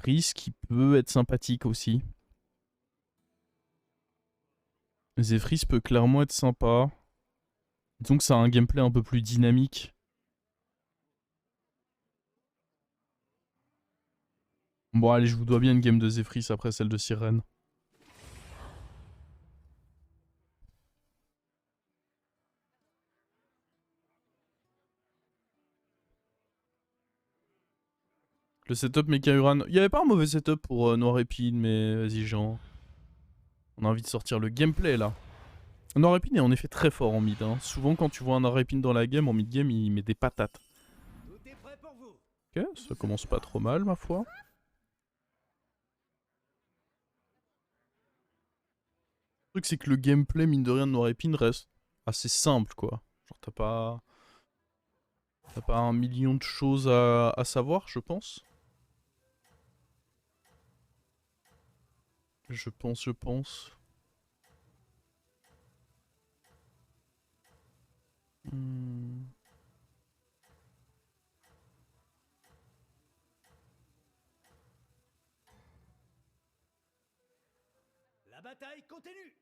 Zephrys qui peut être sympathique aussi. Zephrys peut clairement être sympa. Disons que ça a un gameplay un peu plus dynamique. Bon allez, je vous dois bien une game de Zephrys après celle de Sirène. Le setup Mecha Uran. Il n'y avait pas un mauvais setup pour Noir Épine, mais vas-y Jean. On a envie de sortir le gameplay là. Noir Épine est en effet très fort en mid. Hein. Souvent quand tu vois un Noir Épine dans la game, en mid game, il met des patates. Ok, ça commence pas trop mal ma foi. Le truc c'est que le gameplay mine de rien de Noir Épine reste assez simple quoi. Genre t'as pas un million de choses à savoir je pense. Je pense. La bataille continue.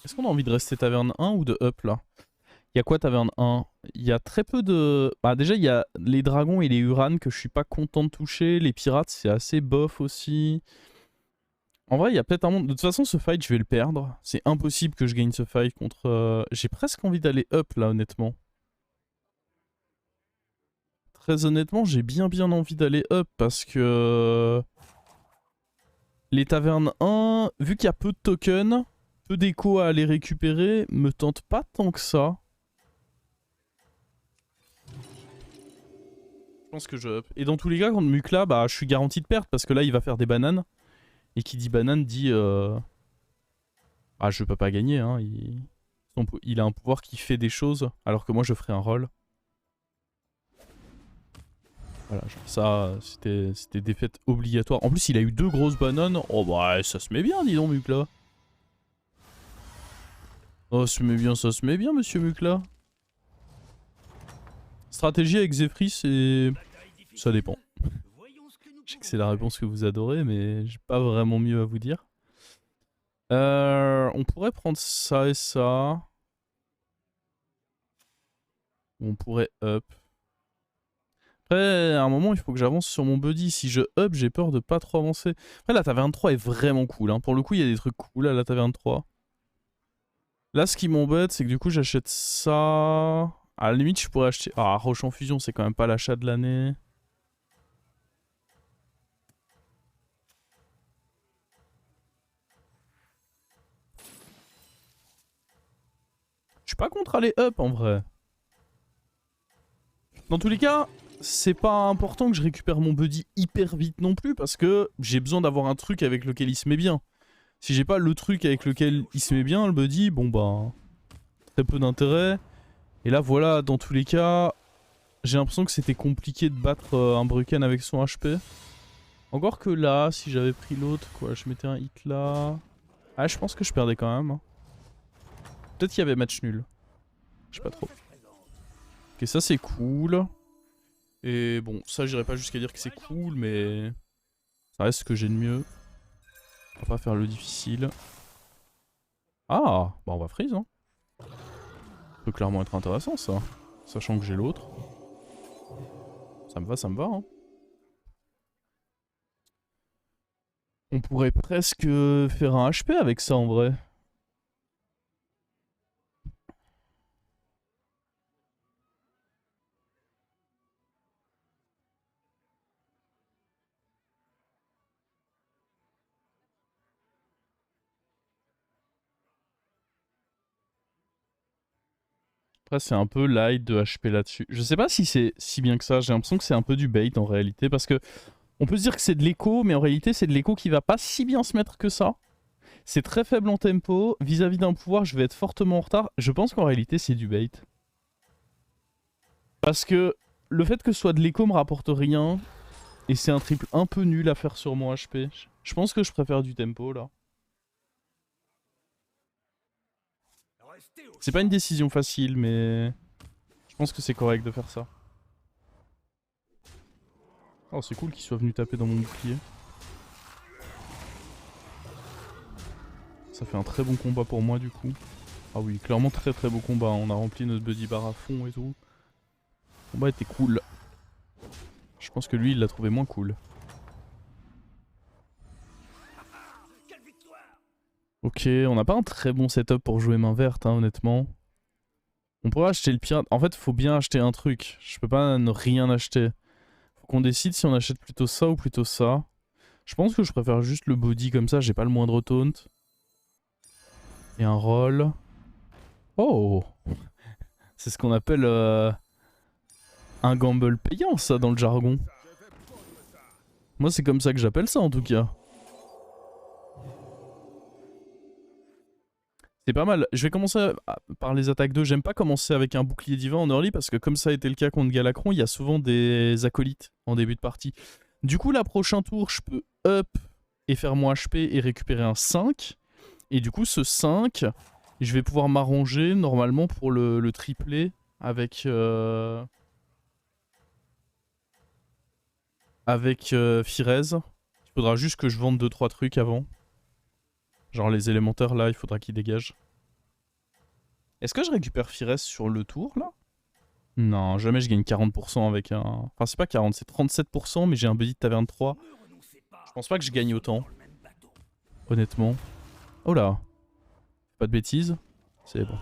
Est-ce qu'on a envie de rester taverne 1 ou de up là? Il y a quoi taverne 1? Il y a très peu de... Bah déjà il y a les dragons et les Uran que je suis pas content de toucher. Les pirates c'est assez bof aussi. En vrai il y a peut-être un monde... De toute façon ce fight je vais le perdre. C'est impossible que je gagne ce fight contre... J'ai presque envie d'aller up là honnêtement. Très honnêtement j'ai bien envie d'aller up parce que... Les tavernes 1, vu qu'il y a peu de tokens, peu d'écho à aller récupérer, me tente pas tant que ça. Je pense que je up. Et dans tous les cas, contre Mukla, bah, je suis garanti de perdre parce que là, il va faire des bananes. Et qui dit banane dit... Ah, je peux pas gagner. Hein. Il a un pouvoir qui fait des choses, alors que moi, je ferai un rôle. Voilà, genre ça, c'était défaite obligatoire. En plus, il a eu 2 grosses bananes. Oh bah, ça se met bien, dis donc, Mukla. Oh, ça se met bien, monsieur Mukla. Stratégie avec Zephrys, c'est... Ça dépend. Je sais que c'est la réponse que vous adorez, mais j'ai pas vraiment mieux à vous dire. On pourrait prendre ça et ça. Ou on pourrait up. Après, à un moment, il faut que j'avance sur mon buddy. Si je up, j'ai peur de pas trop avancer. Après, la taverne 3 est vraiment cool. Hein. Pour le coup, il y a des trucs cool à la taverne 3. Là, ce qui m'embête, c'est que du coup, j'achète ça. À la limite, je pourrais acheter... Ah, Roche en fusion, c'est quand même pas l'achat de l'année. Je suis pas contre aller up, en vrai. Dans tous les cas, c'est pas important que je récupère mon buddy hyper vite non plus parce que j'ai besoin d'avoir un truc avec lequel il se met bien. Si j'ai pas le truc avec lequel il se met bien, le buddy, bon bah... Très peu d'intérêt. Et là voilà, dans tous les cas, j'ai l'impression que c'était compliqué de battre un Bruken avec son HP. Encore que là, si j'avais pris l'autre, quoi, je mettais un hit là... Ah, je pense que je perdais quand même. Hein. Peut-être qu'il y avait match nul. Je sais pas trop. Ok, ça c'est cool. Et bon, ça j'irai pas jusqu'à dire que c'est cool, mais ça reste ce que j'ai de mieux. On va pas faire le difficile. Ah, bah on va freeze, hein. Ça peut clairement être intéressant ça. Sachant que j'ai l'autre. Ça me va, hein. On pourrait presque faire un HP avec ça en vrai. Après c'est un peu light de HP là-dessus. Je sais pas si c'est si bien que ça, j'ai l'impression que c'est un peu du bait en réalité. Parce que on peut se dire que c'est de l'écho, mais en réalité c'est de l'écho qui va pas si bien se mettre que ça. C'est très faible en tempo, vis-à-vis d'un pouvoir je vais être fortement en retard. Je pense qu'en réalité c'est du bait. Parce que le fait que ce soit de l'écho me rapporte rien. Et c'est un triple un peu nul à faire sur mon HP. Je pense que je préfère du tempo là. C'est pas une décision facile, mais je pense que c'est correct de faire ça. Oh, c'est cool qu'il soit venu taper dans mon bouclier. Ça fait un très bon combat pour moi du coup. Ah oui, clairement très très beau combat. On a rempli notre buddy bar à fond et tout. Le combat était cool. Je pense que lui il l'a trouvé moins cool. Ok, on n'a pas un très bon setup pour jouer main verte, hein, honnêtement. On pourrait acheter le pirate. En fait, faut bien acheter un truc. Je peux pas ne rien acheter. Faut qu'on décide si on achète plutôt ça ou plutôt ça. Je pense que je préfère juste le body comme ça, j'ai pas le moindre taunt. Et un roll. Oh! C'est ce qu'on appelle un gamble payant, ça, dans le jargon. Moi, c'est comme ça que j'appelle ça, en tout cas. C'est pas mal. Je vais commencer par les attaques 2. J'aime pas commencer avec un bouclier divin en early parce que comme ça a été le cas contre Galacron, il y a souvent des acolytes en début de partie. Du coup, la prochain tour, je peux up et faire mon HP et récupérer un 5. Et du coup, ce 5, je vais pouvoir m'arranger normalement pour le tripler avec... Firez. Il faudra juste que je vende 2-3 trucs avant. Genre les élémentaires là, il faudra qu'ils dégagent. Est-ce que je récupère Firez sur le tour là? Non, jamais je gagne 40% avec un... Enfin c'est pas 40, c'est 37%, mais j'ai un buddy de taverne 3. Je pense pas que je gagne autant. Honnêtement. Oh là. Pas de bêtises. C'est bon.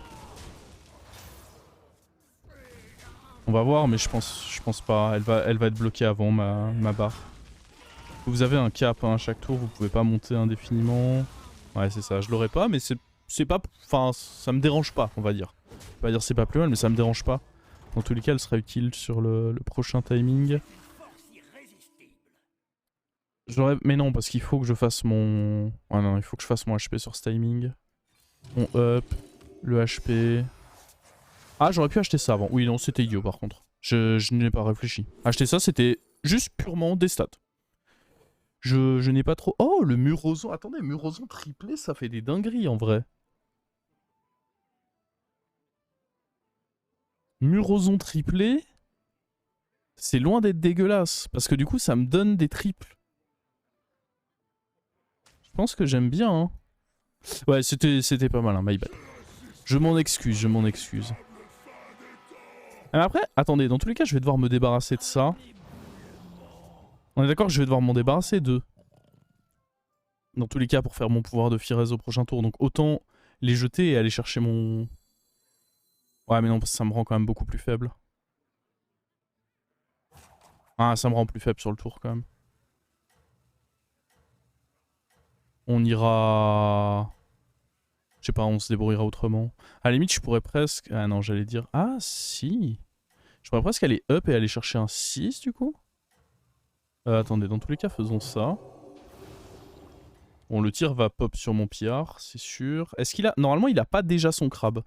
On va voir, mais je pense pas. Elle va être bloquée avant ma barre. Vous avez un cap hein, à chaque tour, vous pouvez pas monter indéfiniment. Ouais, c'est ça, je l'aurais pas, mais c'est pas... Enfin, ça me dérange pas, on va dire. Je vais pas dire c'est pas plus mal, mais ça me dérange pas. Dans tous les cas, elle sera utile sur le prochain timing. Mais non, parce qu'il faut que je fasse mon... Ouais, non, il faut que je fasse mon HP sur ce timing. Mon up, le HP... Ah, j'aurais pu acheter ça avant. Oui, non, c'était idiot par contre. Je n'ai pas réfléchi. Acheter ça, c'était juste purement des stats. Je n'ai pas trop... Oh, le Muroson. Attendez, Muroson triplé, ça fait des dingueries en vrai. Muroson triplé, c'est loin d'être dégueulasse. Parce que du coup, ça me donne des triples. Je pense que j'aime bien. Hein. Ouais, c'était pas mal, hein, my bad. Je m'en excuse, je m'en excuse. Mais après, attendez, dans tous les cas, je vais devoir me débarrasser de ça. On est d'accord que je vais devoir m'en débarrasser de... Dans tous les cas, pour faire mon pouvoir de Firez au prochain tour. Donc autant les jeter et aller chercher mon... Ouais, mais non, parce que ça me rend quand même beaucoup plus faible. Ah, ça me rend plus faible sur le tour quand même. On ira... Je sais pas, on se débrouillera autrement. À la limite, je pourrais presque... Ah non, j'allais dire... Ah, si. Je pourrais presque aller up et aller chercher un 6 du coup. Attendez, dans tous les cas, faisons ça. Bon, le tir va pop sur mon pillard, c'est sûr. Est-ce qu'il a... Normalement, il a pas déjà son crabe.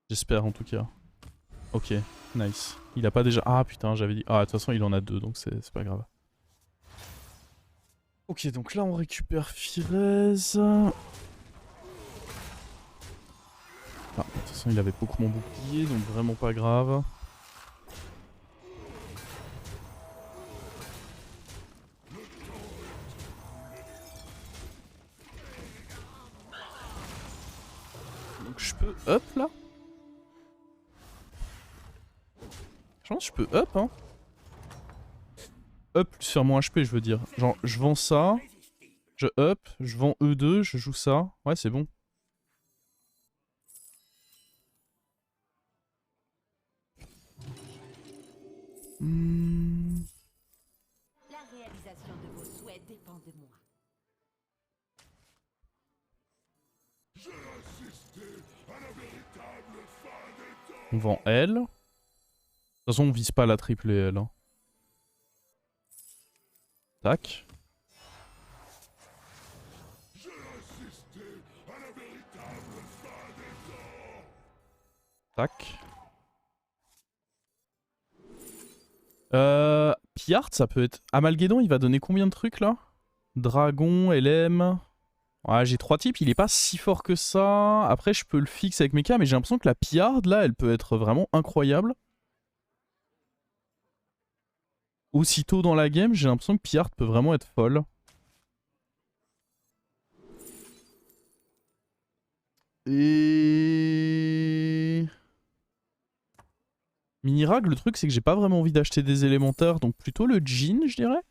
J'espère, en tout cas. Ok, nice. Il a pas déjà... Ah, putain, j'avais dit... Ah, de toute façon, il en a 2, donc c'est pas grave. Ok, donc là, on récupère Firez. Ah, de toute façon, il avait beaucoup mon bouclier, donc vraiment pas grave. Donc je peux up là? Je pense que je peux up hein. Up plus faire mon HP je veux dire. Genre je vends ça, je up, je vends E2, je joue ça. Ouais c'est bon. La réalisation de vos souhaits dépend de moi. On vend L. De toute façon on vise pas la triple L. Hein. Tac. Tac. Piart, ça peut être... Amalgédon, il va donner combien de trucs là? Dragon, LM... Ouais, j'ai 3 types, il est pas si fort que ça. Après, je peux le fixer avec Mecha, mais j'ai l'impression que la Piard, là, elle peut être vraiment incroyable. Aussitôt dans la game, j'ai l'impression que Piard peut vraiment être folle. Et... Minirag, le truc c'est que j'ai pas vraiment envie d'acheter des élémentaires, donc plutôt le Jhin, je dirais.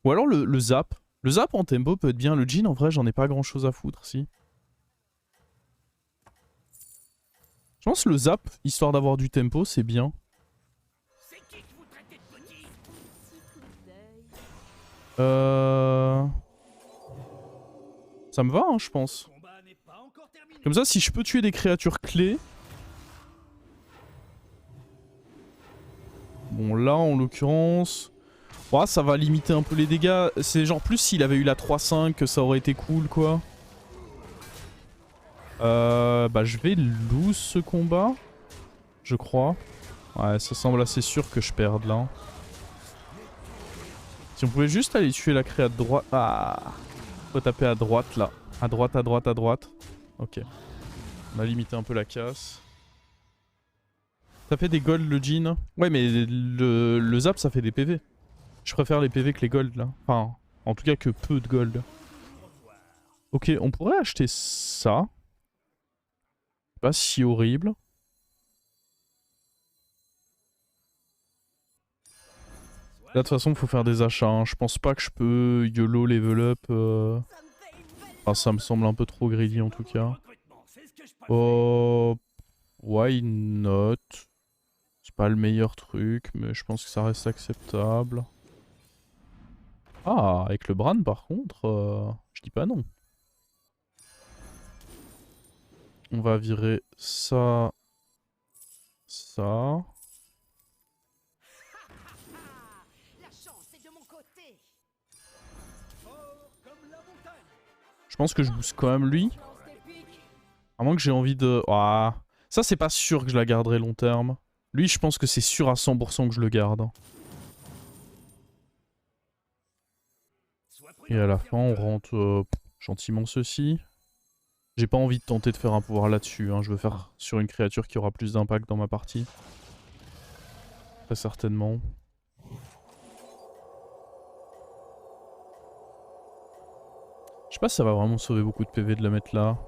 Ou alors le Zap. Le Zap en tempo peut être bien, le Jhin en vrai j'en ai pas grand chose à foutre, si. Je pense que le Zap, histoire d'avoir du tempo, c'est bien. C'est qui que vous traitez de petit? Ça me va, hein, je pense. Le combat n'est pas encore terminé. Comme ça, si je peux tuer des créatures clés... Bon, là, en l'occurrence... Ouais, ça va limiter un peu les dégâts. C'est genre plus s'il avait eu la 3-5 que ça aurait été cool, quoi. Bah, je vais lose ce combat. Je crois. Ouais, ça semble assez sûr que je perde, là. Si on pouvait juste aller tuer la créa de droite... Ah, faut taper à droite, là. À droite, à droite, à droite. Ok. On a limité un peu la casse. Ça fait des golds, le Jhin. Ouais, mais le Zap, ça fait des PV. Je préfère les PV que les golds, là. Enfin, en tout cas que peu de gold. Ok, on pourrait acheter ça. Pas si horrible. Là, de toute façon, il faut faire des achats. Hein. Je pense pas que je peux YOLO level up. Enfin, ça me semble un peu trop greedy en tout cas. Recrutement, c'est ce que je préfère. Oh, why not? C'est pas le meilleur truc, mais je pense que ça reste acceptable. Ah, avec le Bran par contre, je dis pas non. On va virer ça, ça. La chance est de mon côté. Fort comme la montagne. Je pense que je booste quand même lui. À moins que j'ai envie de... Ah, ça c'est pas sûr que je la garderai long terme. Lui je pense que c'est sûr à 100% que je le garde. Sois Et prudent, à la fin on serviteur. rentre gentiment ceci. J'ai pas envie de tenter de faire un pouvoir là-dessus. Hein. Je veux faire sur une créature qui aura plus d'impact dans ma partie. Très certainement. Je sais pas si ça va vraiment sauver beaucoup de PV de la mettre là.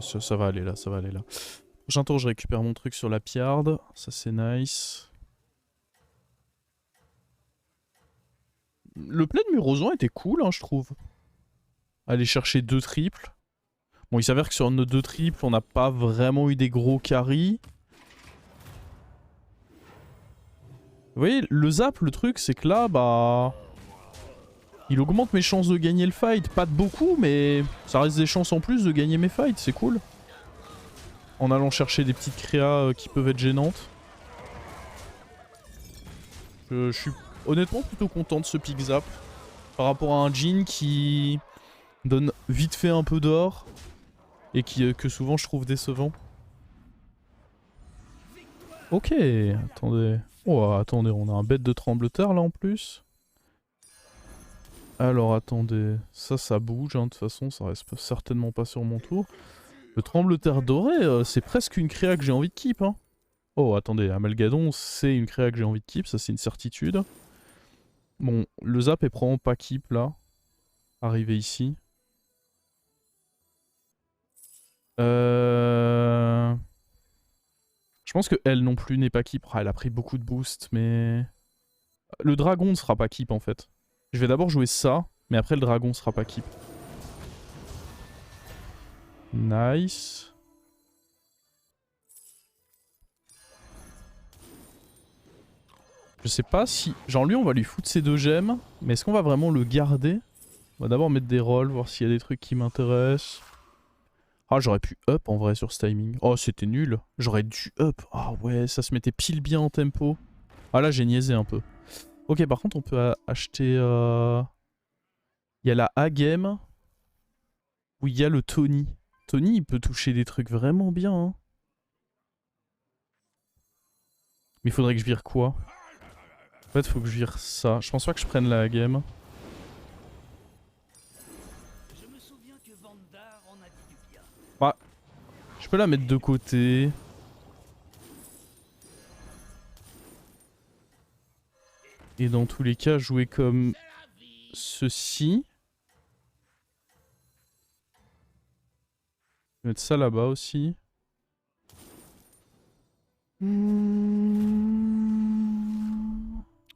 Ça va aller là, ça va aller là. Prochain tour, je récupère mon truc sur la Piard. Ça, c'est nice. Le play de Murozan était cool, hein, je trouve. Aller chercher 2 triples. Bon, il s'avère que sur nos 2 triples, on n'a pas vraiment eu des gros carries. Vous voyez, le zap, le truc, c'est que là, bah... il augmente mes chances de gagner le fight. Pas de beaucoup, mais ça reste des chances en plus de gagner mes fights, c'est cool. En allant chercher des petites créas qui peuvent être gênantes. Je suis honnêtement plutôt content de ce pick zap. Par rapport à un Jhin qui donne vite fait un peu d'or. Et qui, que souvent je trouve décevant. Ok, attendez. Oh, attendez, on a un bête de trembleteur là en plus. Alors attendez, ça bouge, hein, de toute façon, ça reste certainement pas sur mon tour. Le trembleteur doré, c'est presque une créa que j'ai envie de keep. Hein. Oh, attendez, Amalgadon, c'est une créa que j'ai envie de keep, ça c'est une certitude. Bon, le zap est probablement pas keep là. Arrivé ici. Je pense que elle non plus n'est pas keep. Ah, elle a pris beaucoup de boost, mais... Le dragon ne sera pas keep en fait. Je vais d'abord jouer ça, mais après le dragon sera pas keep. Nice. Je sais pas si... Genre lui on va lui foutre ses 2 gemmes, mais est-ce qu'on va vraiment le garder? On va d'abord mettre des rolls, voir s'il y a des trucs qui m'intéressent. Ah, j'aurais pu up en vrai sur ce timing. Oh, c'était nul. J'aurais dû up. Ah ouais, ça se mettait pile bien en tempo. Ah là, j'ai niaisé un peu. Ok, par contre, on peut acheter... Il y a la A-game. Où il y a le Tony. Tony, il peut toucher des trucs vraiment bien. Hein. Mais il faudrait que je vire quoi? En fait, il faut que je vire ça. Je pense pas que je prenne la A-game. que Vandar en a dit du bien. Bah, je peux la mettre de côté. Et dans tous les cas, jouer comme ceci. Je vais mettre ça là-bas aussi.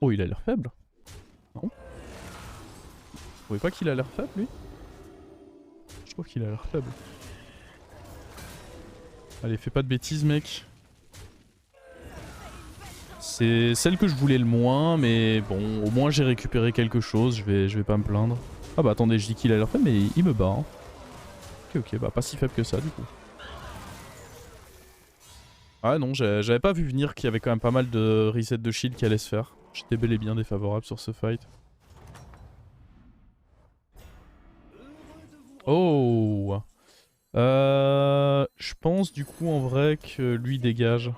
Oh, il a l'air faible. Non. Vous trouvez pas qu'il a l'air faible, lui? Je trouve qu'il a l'air faible. Allez, fais pas de bêtises, mec. C'est celle que je voulais le moins, mais bon, au moins j'ai récupéré quelque chose, je vais pas me plaindre. Ah bah attendez, je dis qu'il a l'air faible, mais il me bat. Hein. Ok, bah pas si faible que ça, du coup. Ah non, j'avais pas vu venir qu'il y avait quand même pas mal de reset de shield qui allait se faire. J'étais bel et bien défavorable sur ce fight. Oh, je pense du coup en vrai que lui dégage.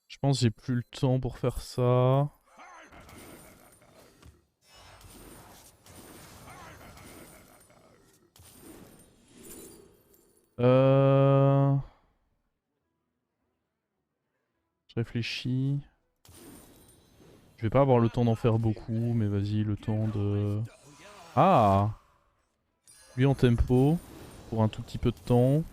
Je pense que j'ai plus le temps pour faire ça. Je réfléchis. Je vais pas avoir le temps d'en faire beaucoup, mais vas-y, le temps de... Ah! Lui en tempo, pour un tout petit peu de temps.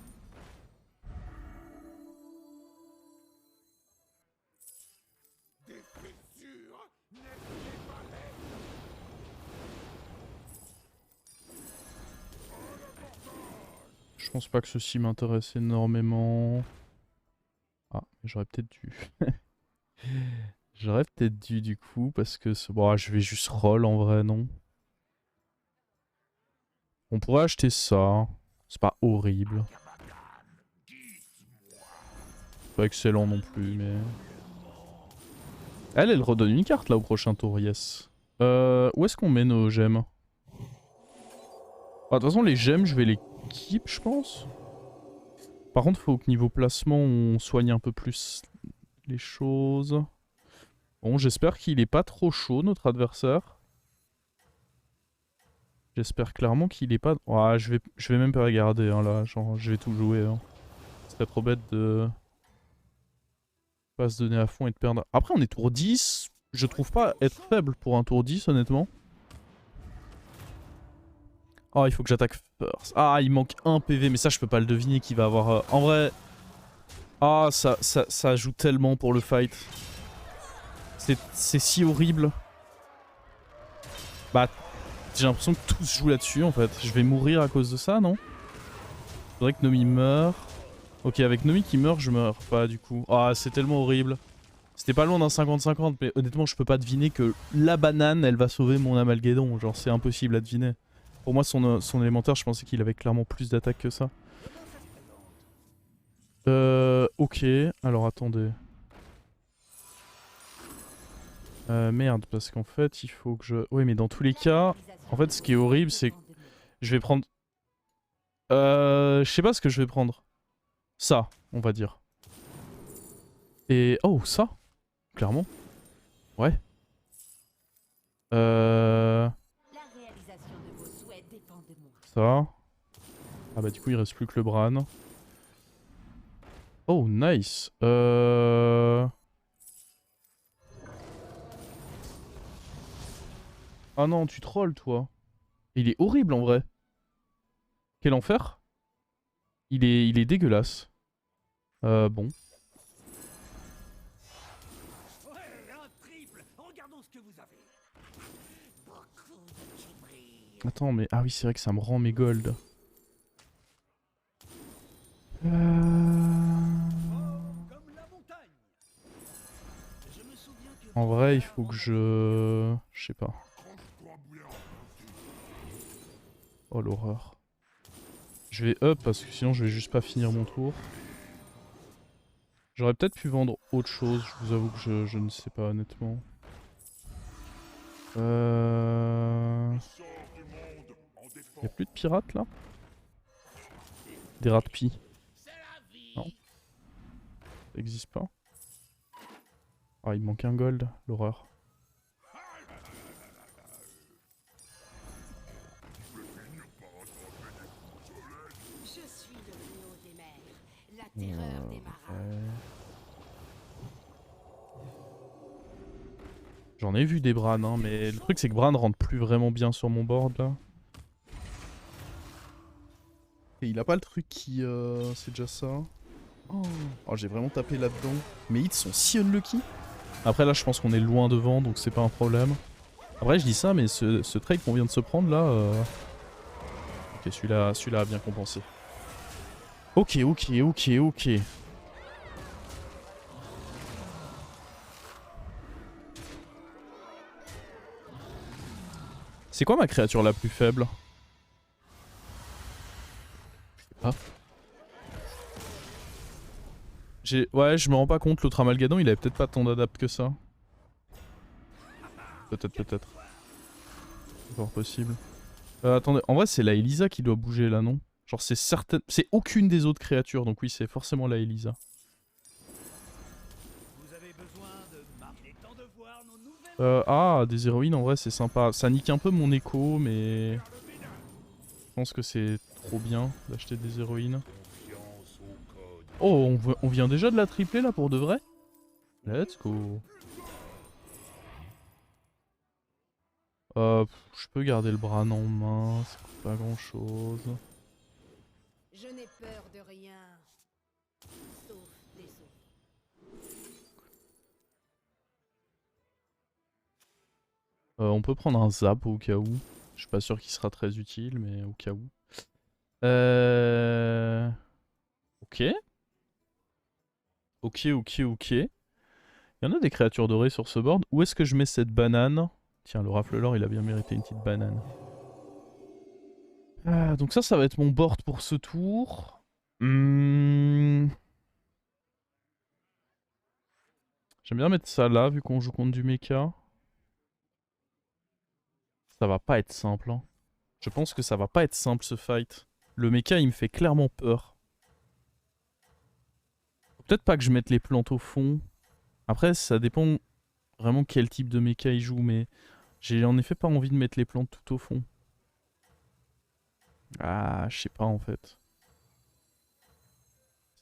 Je pense pas que ceci m'intéresse énormément. Ah, j'aurais peut-être dû. J'aurais peut-être dû du coup, parce que... Bon, je vais juste roll en vrai, non? On pourrait acheter ça. C'est pas horrible. C'est pas excellent non plus, mais... Elle redonne une carte là au prochain tour, yes. Où est-ce qu'on met nos gemmes? De toute façon, les gemmes, je vais les keep, je pense. Par contre, faut que niveau placement, on soigne un peu plus les choses. Bon, j'espère qu'il est pas trop chaud, notre adversaire. J'espère clairement qu'il est pas... Ah, je vais même pas regarder, hein, là. Genre, je vais tout jouer. Hein. Ce serait trop bête de... pas se donner à fond et de perdre. Après, on est tour 10. Je trouve pas être faible pour un tour 10, honnêtement. Oh, il faut que j'attaque first. Ah, il manque un PV, mais ça, je peux pas le deviner qu'il va avoir... En vrai... Ah, ça joue tellement pour le fight. C'est si horrible. Bah, j'ai l'impression que tout se joue là-dessus, en fait. Je vais mourir à cause de ça, non? Faudrait que Nomi meure. Ok, avec Nomi qui meurt, je meurs pas, du coup. Ah, c'est tellement horrible. C'était pas loin d'un 50-50, mais honnêtement, je peux pas deviner que la banane, elle va sauver mon Amalguédon. Genre, c'est impossible à deviner. Pour moi, son élémentaire, je pensais qu'il avait clairement plus d'attaque que ça. Ok, alors attendez. Merde, parce qu'en fait, il faut que je... Oui, mais dans tous les cas, en fait, ce qui est horrible, c'est que je vais prendre... Je sais pas ce que je vais prendre. Ça, on va dire. Et... Oh, ça, clairement. Ouais. Ça. Ah bah du coup, il reste plus que le Bran. Oh, nice. Ah non, tu trolls, toi. Il est horrible, en vrai. Quel enfer. Il est dégueulasse. Bon. Ouais, un triple. Regardons ce que vous avez. Beaucoup de kibri. Attends, mais... Ah oui, c'est vrai que ça me rend mes golds. Comme la montagne. Je me souviens que En vrai, il faut que je... Je sais pas. Oh, l'horreur. Je vais up parce que sinon je vais juste pas finir mon tour. J'aurais peut-être pu vendre autre chose, je vous avoue que je ne sais pas honnêtement. Y'a plus de pirates là? Des rats de pie. Non. Ça existe pas. Ah, il manque un gold, l'horreur. terreur des marins. J'en ai vu des Bran, hein, mais le truc c'est que Bran rentre plus vraiment bien sur mon board là. Et il a pas le truc qui... c'est déjà ça. Oh, j'ai vraiment tapé là-dedans. Mes hits sont si unlucky. Après là je pense qu'on est loin devant donc c'est pas un problème. Après je dis ça mais ce trade qu'on vient de se prendre là... Ok celui-là a bien compensé. Ok. C'est quoi ma créature la plus faible? Ah. Ouais, je me rends pas compte, l'autre Amalgadon il avait peut-être pas tant d'adapt que ça. Peut-être. C'est fort possible. Attendez, en vrai c'est la Elisa qui doit bouger là, non? Genre c'est certain... C'est aucune des autres créatures, donc oui c'est forcément la Elisa. Vous avez besoin de marquer temps de voir nos nouvelles. Ah, des héroïnes en vrai c'est sympa. Ça nique un peu mon écho, mais... Je pense que c'est trop bien d'acheter des héroïnes. Oh, on vient déjà de la tripler là pour de vrai? Let's go. Je peux garder le Bran en main, ça coûte pas grand chose. Je n'ai peur de rien. Sauf des eaux. On peut prendre un zap au cas où. Je suis pas sûr qu'il sera très utile, mais au cas où. Ok. Ok. Il y en a des créatures dorées sur ce board. Où est-ce que je mets cette banane? Tiens, le raflelor, il a bien mérité une petite banane. Donc ça va être mon board pour ce tour. J'aime bien mettre ça là, vu qu'on joue contre du mecha. Ça va pas être simple, hein. Je pense que ça va pas être simple ce fight. Le mecha, il me fait clairement peur. Faut peut-être pas que je mette les plantes au fond. Après, ça dépend vraiment quel type de mecha il joue, mais j'ai en effet pas envie de mettre les plantes tout au fond. Ah, je sais pas en fait.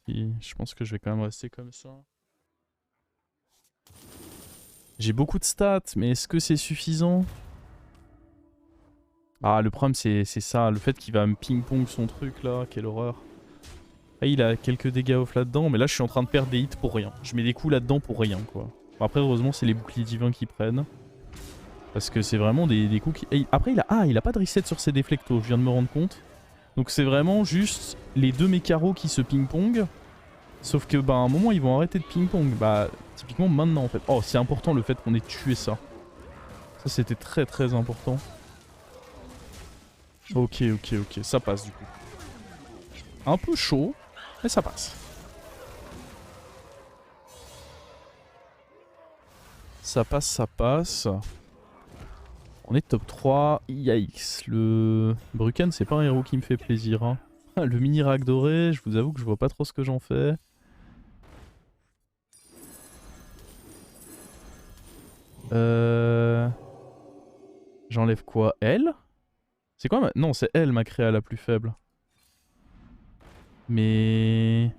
Si, je pense que je vais quand même rester comme ça. J'ai beaucoup de stats, mais est-ce que c'est suffisant? Ah, le problème c'est ça, le fait qu'il va me ping-pong son truc là, quelle horreur. Ah, il a quelques dégâts off là-dedans, mais là je suis en train de perdre des hits pour rien. Je mets des coups là-dedans pour rien quoi. Bon, après heureusement c'est les boucliers divins qui prennent. Parce que c'est vraiment des coups qui... Et après il a pas de reset sur ses déflectos, je viens de me rendre compte. Donc c'est vraiment juste les deux mécaros qui se ping-pong. Sauf que bah à un moment ils vont arrêter de ping-pong. Bah typiquement maintenant en fait. Oh c'est important le fait qu'on ait tué ça. Ça c'était très important. Ok, ça passe du coup. Un peu chaud, mais ça passe. Ça passe. On est top 3. Yikes. Le Bruken, c'est pas un héros qui me fait plaisir. Hein. Le mini rack doré, je vous avoue que je vois pas trop ce que j'en fais. J'enlève quoi? Elle? C'est quoi ma... Non, c'est elle ma créa la plus faible. Mais...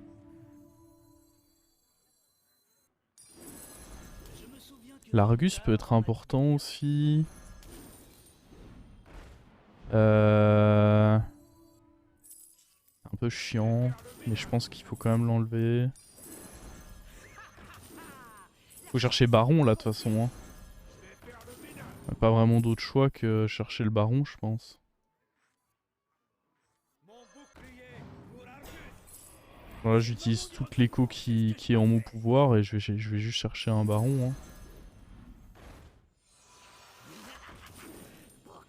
L'Argus peut être important aussi. Un peu chiant, mais je pense qu'il faut quand même l'enlever. Faut chercher Baron là de toute façon. Hein. Pas vraiment d'autre choix que chercher le Baron, je pense. Là j'utilise toute l'écho qui est en mon pouvoir et je vais juste chercher un Baron. Hein.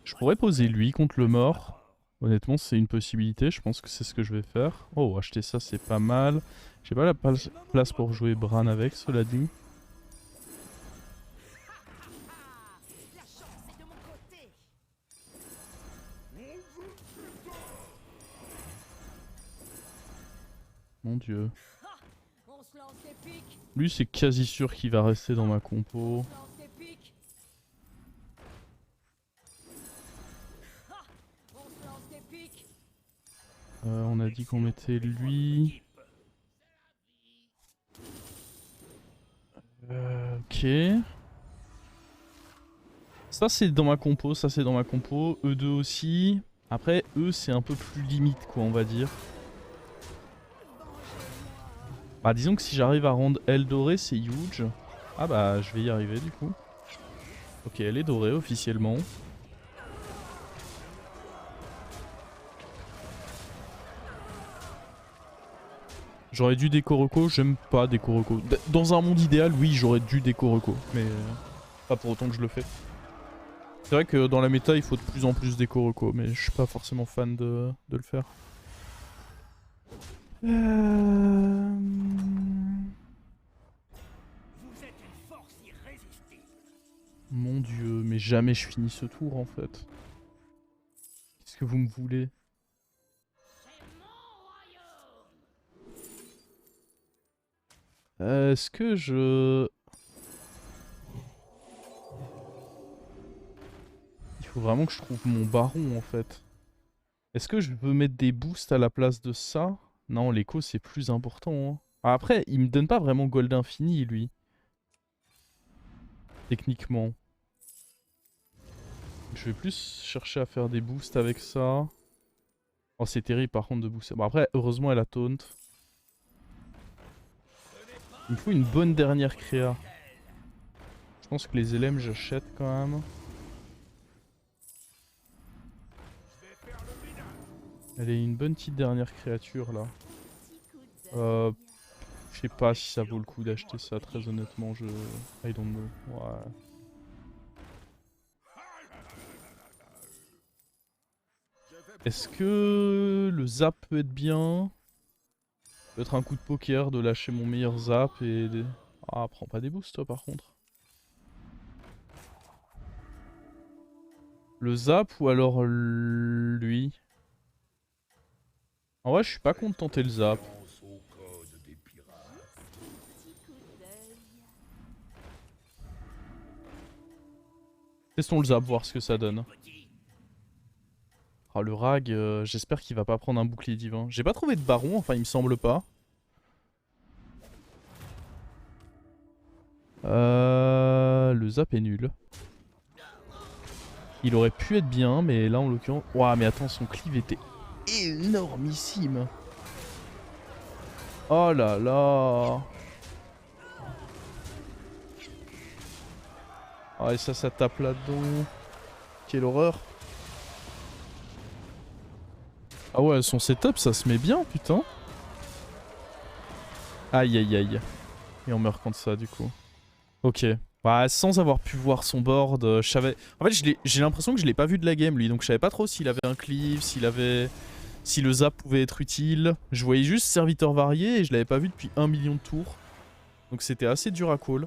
Je pourrais poser lui contre le mort. Honnêtement c'est une possibilité, je pense que c'est ce que je vais faire. Oh acheter ça c'est pas mal. J'ai pas la place pour jouer Bran avec, cela dit. La chance est de mon côté. Mon dieu. On se lance des pics. Lui c'est quasi sûr qu'il va rester dans ma compo. On se lance des pics. On se lance des pics. On a dit qu'on mettait lui. Ok. Ça c'est dans ma compo, ça c'est dans ma compo. E2 aussi. Après, E c'est un peu plus limite quoi, on va dire. Bah disons que si j'arrive à rendre elle dorée, c'est huge. Ah bah je vais y arriver du coup. Ok, elle est dorée officiellement. J'aurais dû déco reco, j'aime pas déco reco. Dans un monde idéal, oui, j'aurais dû déco reco, mais pas pour autant que je le fais. C'est vrai que dans la méta, il faut de plus en plus déco reco, mais je suis pas forcément fan de le faire. Vous êtes une force irrésistible. Mon dieu, mais jamais je finis ce tour en fait. Qu'est-ce que vous me voulez? Est-ce que je... Il faut vraiment que je trouve mon baron en fait. Est-ce que je veux mettre des boosts à la place de ça? Non, l'écho c'est plus important. Hein. Ah, après, il me donne pas vraiment gold infini lui. Techniquement. Je vais plus chercher à faire des boosts avec ça. Oh c'est terrible par contre de booster. Bon après, heureusement elle a taunt. Il me faut une bonne dernière créa. Je pense que les LM j'achète quand même. Elle est une bonne petite dernière créature là. Je sais pas si ça vaut le coup d'acheter ça, très honnêtement, je... I don't know. Ouais. Est-ce que le zap peut être bien? Peut-être un coup de poker de lâcher mon meilleur zap et... Ah, prends pas des boosts toi par contre. Le zap ou alors lui? En vrai, je suis pas contre de tenter le zap. Testons le zap, voir ce que ça donne. Ah, le rag, j'espère qu'il va pas prendre un bouclier divin. J'ai pas trouvé de baron, enfin il me semble pas. Le zap est nul. Il aurait pu être bien, mais là en l'occurrence... Ouah, mais attends, son cleave était énormissime. Oh là là. Ah et ça tape là-dedans. Quelle horreur. Ah ouais, son setup, ça se met bien, putain. Aïe aïe aïe. Et on meurt contre ça, du coup. Ok. Bah, sans avoir pu voir son board, je savais... En fait, j'ai l'impression que je l'ai pas vu de la game, lui. Donc je savais pas trop s'il avait un cleave, s'il avait... Si le zap pouvait être utile. Je voyais juste serviteur varié et je l'avais pas vu depuis 1 million de tours. Donc c'était assez dur à call.